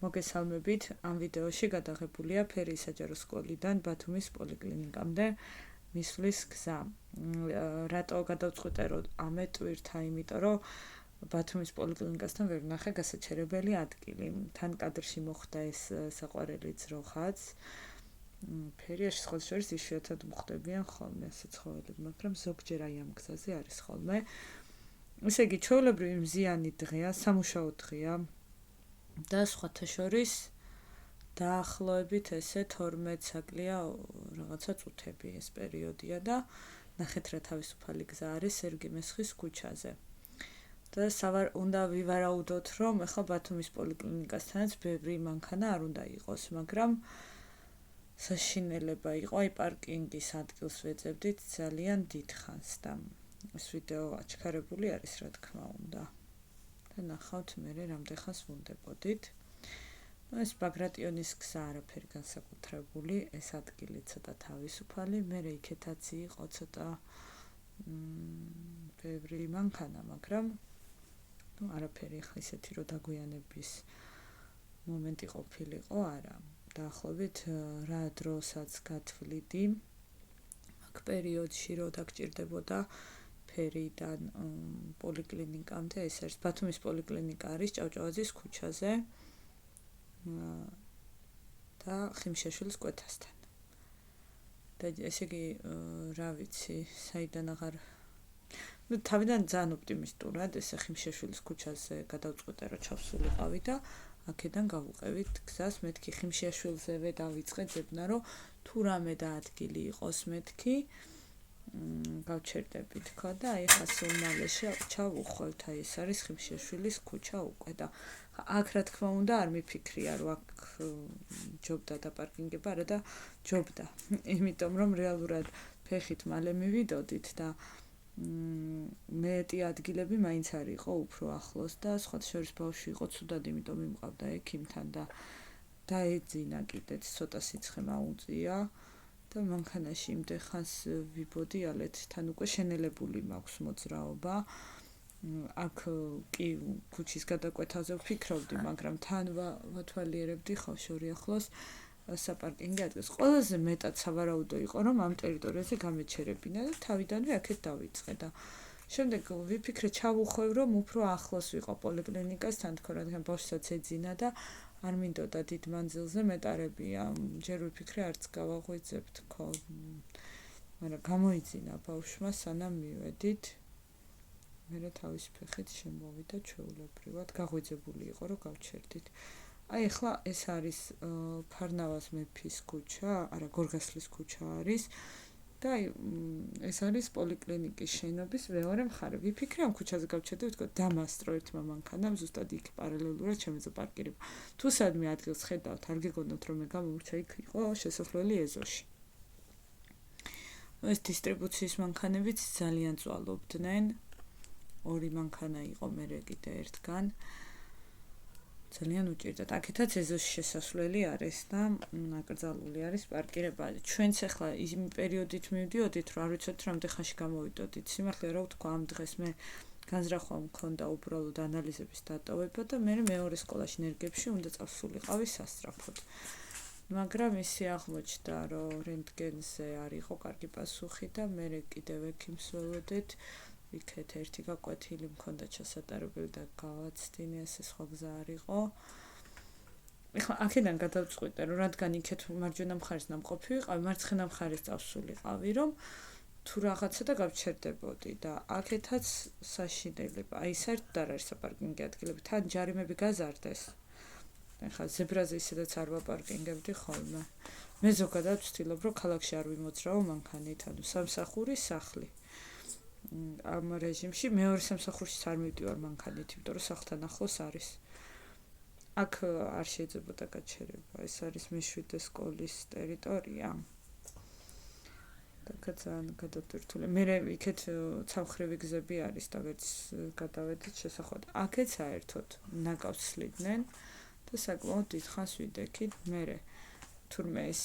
მოგესალმებით, ამ ვიდეოში გადაღებულია ფერიის საჯარო სკოლიდან ბათუმის პოლიკლინიკამდე მისვლის გზა. რატო გადავწყვიტე რომ ამეტვირთა, იმიტომ რომ ბათუმის პოლიკლინიკასთან ვერ ვნახე გასაჩერებელი ადგილი. თან კადრში მოხდა ეს საყვარელი ძროხაც. ფერიაში სხვა შორის იშვიათად მოხდებიან ხოლმე ასე ცხოველები, მაგრამ ზოგჯერ აი ამ გზაზე არის ხოლმე. ესე იგი, ჩვეულებრივი მზიანი დღეა, სამუშაო დღეა. და სხვათა შორის დაახლოებით ესე 12 საკლია რაღაცა წუთები ეს პერიოდია და ნახეთ რა თავისუფალი გზა არის სერგი მესხის ქუჩაზე. და უნდა ვივარაუდოთ, რომ ახლა ბათუმის პოლიკლინიკასთანაც ბევრი მანქანა არ უნდა იყოს, მაგრამ საშინელება იყო, აი პარკინგის ადგილს ვეძებდით ძალიან დიდხანს და ეს ვიდეო აჩქარებული არის, რა თქმა უნდა. და ნახავთ მერე რამდენ ხანს ვუნდებოდით. ეს ბაგრატიონის გზა არაფერი განსაკუთრებული, ეს ადგილი ცოტა თავისუფალი, მერე იქეთაც იყო ცოტა ბევრი მანქანა, მაგრამ არაფერი ახლა ისეთი რომ დაგვიანების მომენტი ყოფილიყო, არა. დაახლოებით რა დროსაც გათვლიდი აქ პერიოდში რომ დაგჭირდებოდა ფერიდან პოლიკლინიკამდე, ეს არის ბათუმის პოლიკლინიკა არის ჭავჭავაძის ქუჩაზე და ხიმშაშვილის კვეთასთან. და ესე იგი, რა ვიცი, საიდან აღარ თავიდან ძალიან ოპტიმისტურად ესე ხიმშაშვილის ქუჩაზე გადავწყვიტე რომ ჩავსულიყავი და აქედან გავუყევით გზას, მეთქი ხიმშაშვილზევე დავიწყე ძებნა რომ თუ რამე და ადგილი იყოს მეთქი გავჩერდები თქო და აი ხა სულ ჩავუხვალთ, აი ეს არის ხიმშაშვილის ქუჩა უკვე და აქ რა თქმა უნდა არ მიფიქრია რომ აქ ჯობდა დაპარკინგება, არა და ჯობდა, იმიტომ რომ რეალურად ფეხით მალე მივიდოდით და მეტი ადგილები მაინც არ იყო უფრო ახლოს და სხვათა შორის ბავშვი იყო ცუდად, იმიტომ მიმყავდა ექიმთან და დაეძინა კიდეც ცოტა სიცხე მაუწია და მანქანაში იმდენ ხანს ვიბოდიალეთ, თან უკვე შენელებული მაქვს მოძრაობა. აქ კი ქუჩის გადაკვეთაზე ვფიქრობდი, მაგრამ თან ვათვალიერებდი ხავშორი ახლოს საპარკინგო ადგილს. ყველაზე მეტად სავარაუდო იყო, რომ ამ ტერიტორიაზე გამეჩერებინა და თავიდანვე აქეთ დავიწყე და შემდეგ ვიფიქრე ჩავუხვევ, რომ უფრო ახლოს ვიყო პოლიკლინიკასთან, თქო, რადგან ბავშვსაც ეძინა და არ მინდოდა დიდ მანძილზე მეტარებია. ჯერ ვიფიქრე არც გავაღვიძებ, თქო. მაგრამ გამოიძინა ბავშვმა სანამ მივედით. მერე თავის ფეხით შემოვიდა ჩვეულებრივად, გაღვიძებული იყო, რომ გავჩერდით. აი ახლა ეს არის ფარნავაზ მეფის ქუჩა, არა გორგასლის ქუჩა არის და ეს არის პოლიკლინიკის შენობის მეორე მხარე. ვიფიქრე ამ ქუჩაზე გავჩერდები, თქო, დამასტრო ერთმა მანქანამ ზუსტად იქ პარალელურად შემეძლო პარკირება. თუ სადმე ადგილს ხედავთ, არ გეგონოთ რომ მე გამომრჩა, იქ იყო შესასვლელი ეზოში. ეს დისტრიბუციის მანქანებიც ძალიან წვალობდნენ. ორი მანქანა იყო მერე კიდე ერთგან. ძალიან უჭირდათ. აქეთაც ეზოში შესასვლელი არის და აკრძალული არის პარკირება. ჩვენც ახლა იმ პერიოდით მივდიოდით, რომ არ ვიცით რამდენ ხანში გამოვიდოდით. სიმართლე რა ვთქვა, ამ დღეს მე განზრახვა მქონდა უბრალოდ ანალიზების დატოვება და მე მეორე სკოლაში ნერგებში უნდა წავსულიყავი სასწრაფოდ. მაგრამ ისე აღმოჩნდა, რომ რენტგენზე არ იყო კარგი პასუხი და მე კიდევ ექიმს ველოდეთ. იქეთ ერთი გაკვეთილი მქონდა ჩასატარებელი და გავაცდინე, ესე სხვა გზა არ იყო. ეხლა აქედან გადავწყვიტე, რომ რადგან იქეთ მარჯვენა მხარეს ნამყოფი ვიყავი, მარცხენა მხარეს წავსულიყავი, რომ თუ რაღაცა და გავჩერდებოდი და აქეთაც საშინელება. აი საერთოდ არ არის საპარკინგო ადგილები, თან ჯარიმები გაზარდეს. ეხლა ზებრაზე ისედაც არ ვაპარკინგებდი ხოლმე. მე ზოგადად ვცდილობ, რომ ქალაქში არ ვიმოძრაო მანქანით, ანუ სამსახურის სახლი. ამ რეჟიმში მეორე სამსახურში არ მივდივარ მანქანით, იმიტომ რომ სახლთან ახლოს არის. აქ არ შეიძლებოდა გაჩერება, ეს არის მე-7 სკოლის ტერიტორია. და ძალიან გადატვირთული. მე იქეთ ცალმხრივი გზები არის და ვერც გადავედით შესახვევად. აქეთ საერთოდ ნაკავს სლიდნენ და საკმაოდ დიდხანს ვიდექით. მე თურმე ეს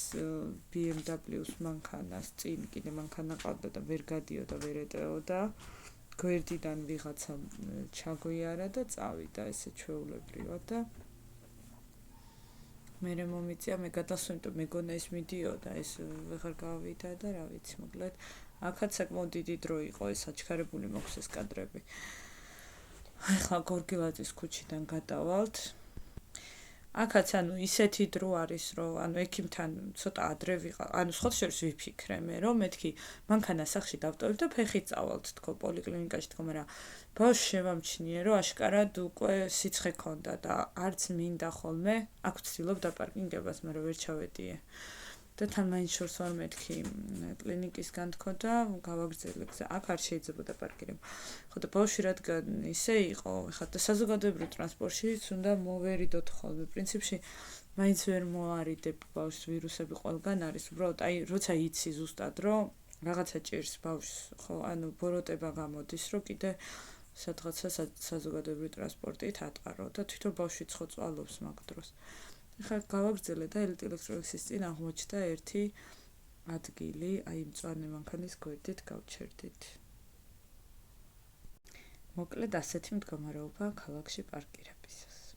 BMW-ს მანქანას წინ კიდე მანქანა ყავდა და ვერ გადიოდა, ვერ ეტეოდა. გვერდიდან ვიღაცა ჩაგვიარა და წავიდა ესე ჩვეულებრივად და მე მომიწია მე გადასვენ იმიტომ მეგონა ეს მიდიოდა ეს ვეღარ გავიდა და რა ვიცი მოკლედ აქაც საკმაოდ დიდი დრო იყო ეს აჩქარებული მოხსეს კადრები ახლა გორგილაძის ქუჩიდან გადავალთ აქაც ანუ ისეთი დრო არის რომ ანუ ექიმთან ცოტა ადრე ვიყავ ანუ სხვა შორის ვიფიქრე მე რომ მეთქი მანქანა სახში დავტოვებ და ფეხით წავალთ თქო პოლიკლინიკაში თქო მაგრამ ბავშვს შევამჩნიე რომ აშკარად უკვე სიცხე ქონდა და არც მინდა ხოლმე აქ ვცდილობ დაპარკინგებას მაგრამ ვერ ჩავედიე და თან მაინც შორს ვარ მეთქი კლინიკისგან თქო და გავაგრძელე გზა აქ არ შეიძლება დაპარკირება ხო და ბავშვი რადგან ისე იყო ხა და საზოგადოებრივ ტრანსპორტშიც უნდა მოვერიდოთ ხოლმე პრინციპში მაინც ვერ მოარიდებ ბავშვს ვირუსები ყველგან არის უბრალოდ აი როცა იცი ზუსტად რომ რაღაცა ჭირს ბავშვს ხო ანუ ბოროტება გამოდის რომ კიდე სადღაცა საზოგადოებრივ ტრანსპორტით ატარო და თვითონ ბავშვი ხო წვალობს მაგ დროს ხა გავაგრძელე და ელექტროექსის წინ აღმოჩნდა ერთი ადგილი, აი მწვანე მანქანის გვერდით გავჩერდით. მოკლედ ასეთი მდგომარეობა ქალაქში პარკირებისას.